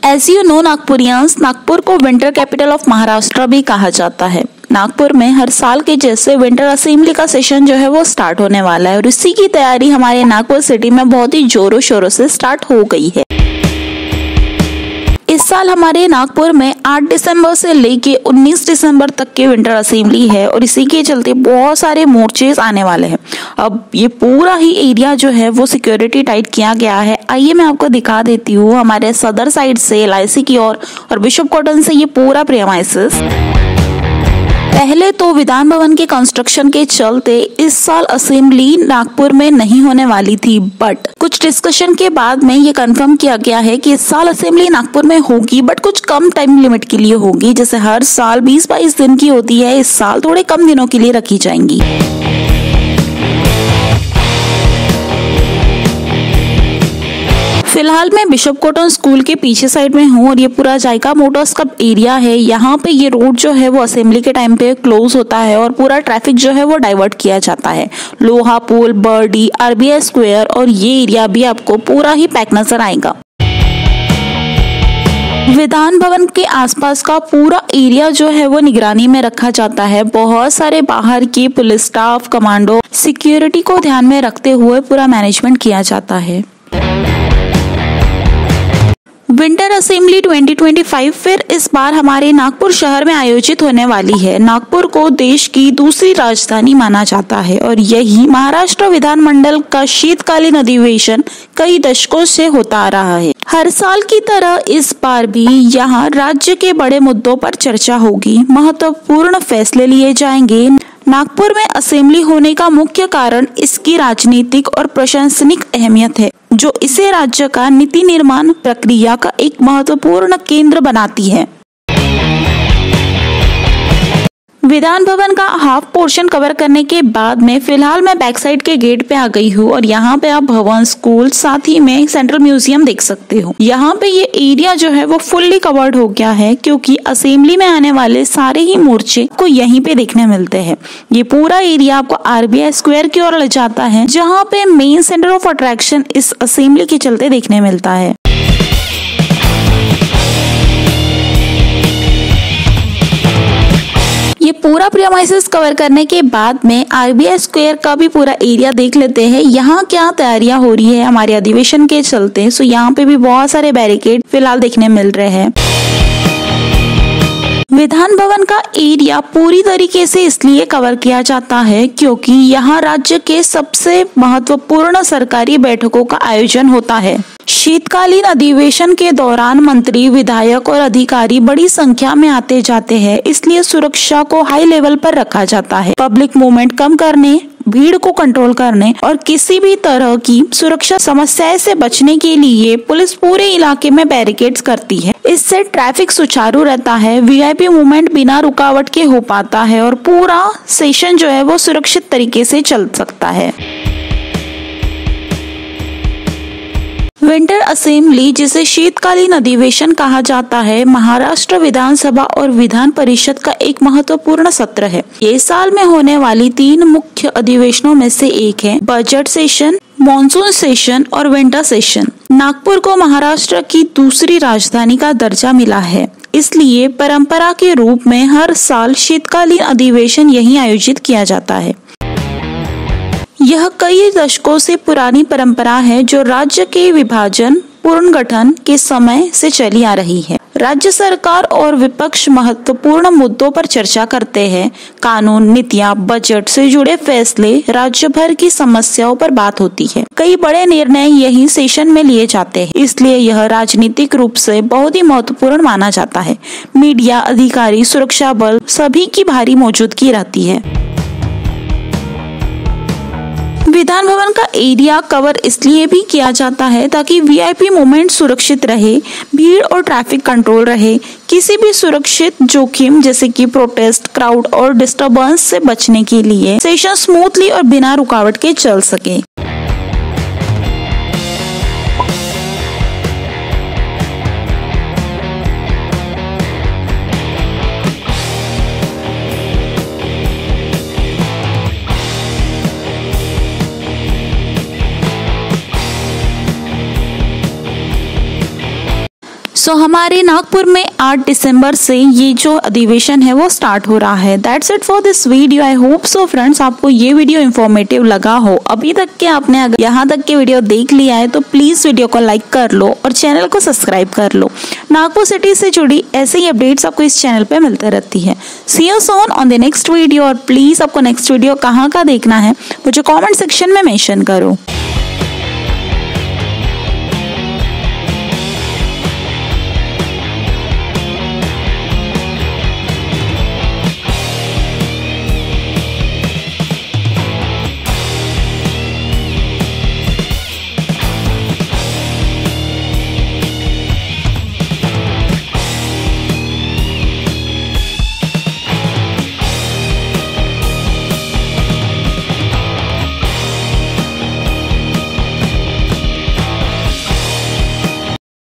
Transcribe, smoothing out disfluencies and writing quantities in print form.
As you know नागपुरियंस, Nagpur को winter capital of Maharashtra भी कहा जाता है। नागपुर में हर साल के जैसे विंटर असेंबली का सेशन जो है वो स्टार्ट होने वाला है और इसी की तैयारी हमारे नागपुर सिटी में बहुत ही जोरों शोरों से स्टार्ट हो गई है। इस साल हमारे नागपुर में 8 दिसंबर से लेके 19 दिसंबर तक की विंटर असेंबली है और इसी के चलते बहुत सारे मोर्चेस आने वाले हैं। अब ये पूरा ही एरिया जो है वो सिक्योरिटी टाइट किया गया है। आइए मैं आपको दिखा देती हूँ हमारे सदर साइड से LIC की ओर और बिशप कॉटन से ये पूरा प्रीमाइसेस। पहले तो विधान भवन के कंस्ट्रक्शन के चलते इस साल असेंबली नागपुर में नहीं होने वाली थी, बट कुछ डिस्कशन के बाद में ये कंफर्म किया गया है कि इस साल असेंबली नागपुर में होगी, बट कुछ कम टाइम लिमिट के लिए होगी। जैसे हर साल 20-22 दिन की होती है, इस साल थोड़े कम दिनों के लिए रखी जाएंगी। फिलहाल मैं बिशप कॉटन स्कूल के पीछे साइड में हूँ और ये पूरा जायका मोटर्स का एरिया है। यहाँ पे ये रोड जो है वो असेंबली के टाइम पे क्लोज होता है और पूरा ट्रैफिक जो है वो डाइवर्ट किया जाता है। लोहा पुल, बर्डी, RBI स्क्वायर और ये एरिया भी आपको पूरा ही पैक नजर आएगा। विधान भवन के आसपास का पूरा एरिया जो है वो निगरानी में रखा जाता है। बहुत सारे बाहर की पुलिस स्टाफ, कमांडो, सिक्योरिटी को ध्यान में रखते हुए पूरा मैनेजमेंट किया जाता है। विंटर असेंबली 2025 फिर इस बार हमारे नागपुर शहर में आयोजित होने वाली है। नागपुर को देश की दूसरी राजधानी माना जाता है और यही महाराष्ट्र विधानमंडल का शीतकालीन अधिवेशन कई दशकों से होता आ रहा है। हर साल की तरह इस बार भी यहाँ राज्य के बड़े मुद्दों पर चर्चा होगी, महत्वपूर्ण फैसले लिए जाएंगे। नागपुर में असेंबली होने का मुख्य कारण इसकी राजनीतिक और प्रशासनिक अहमियत है, जो इसे राज्य का नीति निर्माण प्रक्रिया का एक महत्वपूर्ण केंद्र बनाती है। विधान भवन का हाफ पोर्शन कवर करने के बाद में फिलहाल मैं बैक साइड के गेट पे आ गई हूँ और यहाँ पे आप भवन, स्कूल, साथ ही में सेंट्रल म्यूजियम देख सकते हो। यहाँ पे ये एरिया जो है वो फुल्ली कवर्ड हो गया है क्योंकि असेंबली में आने वाले सारे ही मोर्चे को यहीं पे देखने मिलते हैं। ये पूरा एरिया आपको RBI स्क्वायर की ओर ले जाता है, जहाँ पे मेन सेंटर ऑफ अट्रैक्शन इस असेंबली के चलते देखने मिलता है। ये पूरा प्रीमाइसेस कवर करने के बाद में RBI स्क्वायर का भी पूरा एरिया देख लेते हैं। यहाँ क्या तैयारियां हो रही है हमारे अधिवेशन के चलते। सो यहाँ पे भी बहुत सारे बैरिकेड फिलहाल देखने मिल रहे हैं। विधान भवन का एरिया पूरी तरीके से इसलिए कवर किया जाता है क्योंकि यहाँ राज्य के सबसे महत्वपूर्ण सरकारी बैठकों का आयोजन होता है। शीतकालीन अधिवेशन के दौरान मंत्री, विधायक और अधिकारी बड़ी संख्या में आते जाते हैं, इसलिए सुरक्षा को हाई लेवल पर रखा जाता है। पब्लिक मूवमेंट कम करने, भीड़ को कंट्रोल करने और किसी भी तरह की सुरक्षा समस्याएं से बचने के लिए पुलिस पूरे इलाके में बैरिकेड्स करती है। इससे ट्रैफिक सुचारू रहता है, VIP मूवमेंट बिना रुकावट के हो पाता है और पूरा सेशन जो है वो सुरक्षित तरीके से चल सकता है। विंटर असेंबली, जिसे शीतकालीन अधिवेशन कहा जाता है, महाराष्ट्र विधानसभा और विधान परिषद का एक महत्वपूर्ण सत्र है। ये साल में होने वाली 3 मुख्य अधिवेशनों में से एक है। बजट सेशन, मॉनसून सेशन और विंटर सेशन। नागपुर को महाराष्ट्र की दूसरी राजधानी का दर्जा मिला है, इसलिए परंपरा के रूप में हर साल शीतकालीन अधिवेशन यहीं आयोजित किया जाता है। यह कई दशकों से पुरानी परंपरा है जो राज्य के विभाजन पुनर्गठन के समय से चली आ रही है। राज्य सरकार और विपक्ष महत्वपूर्ण मुद्दों पर चर्चा करते हैं। कानून, नीतियां, बजट से जुड़े फैसले, राज्य भर की समस्याओं पर बात होती है। कई बड़े निर्णय यही सेशन में लिए जाते हैं, इसलिए यह राजनीतिक रूप से बहुत ही महत्वपूर्ण माना जाता है। मीडिया, अधिकारी, सुरक्षा बल सभी की भारी मौजूदगी रहती है। विधान भवन का एरिया कवर इसलिए भी किया जाता है ताकि VIP मूवमेंट सुरक्षित रहे, भीड़ और ट्रैफिक कंट्रोल रहे। किसी भी सुरक्षित जोखिम जैसे कि प्रोटेस्ट, क्राउड और डिस्टर्बेंस से बचने के लिए सेशन स्मूथली और बिना रुकावट के चल सके। सो हमारे नागपुर में 8 दिसंबर से ये जो अधिवेशन है वो स्टार्ट हो रहा है। That's it for this video. I hope so friends आपको ये वीडियो इन्फॉर्मेटिव लगा हो। अभी तक के आपने अगर यहाँ तक के वीडियो देख लिया है तो प्लीज वीडियो को लाइक कर लो और चैनल को सब्सक्राइब कर लो। नागपुर सिटी से जुड़ी ऐसे ही अपडेट्स आपको इस चैनल पे मिलते रहती है। See you soon on the next video. और प्लीज आपको नेक्स्ट वीडियो कहाँ का देखना है मुझे कॉमेंट सेक्शन में मेंशन करो।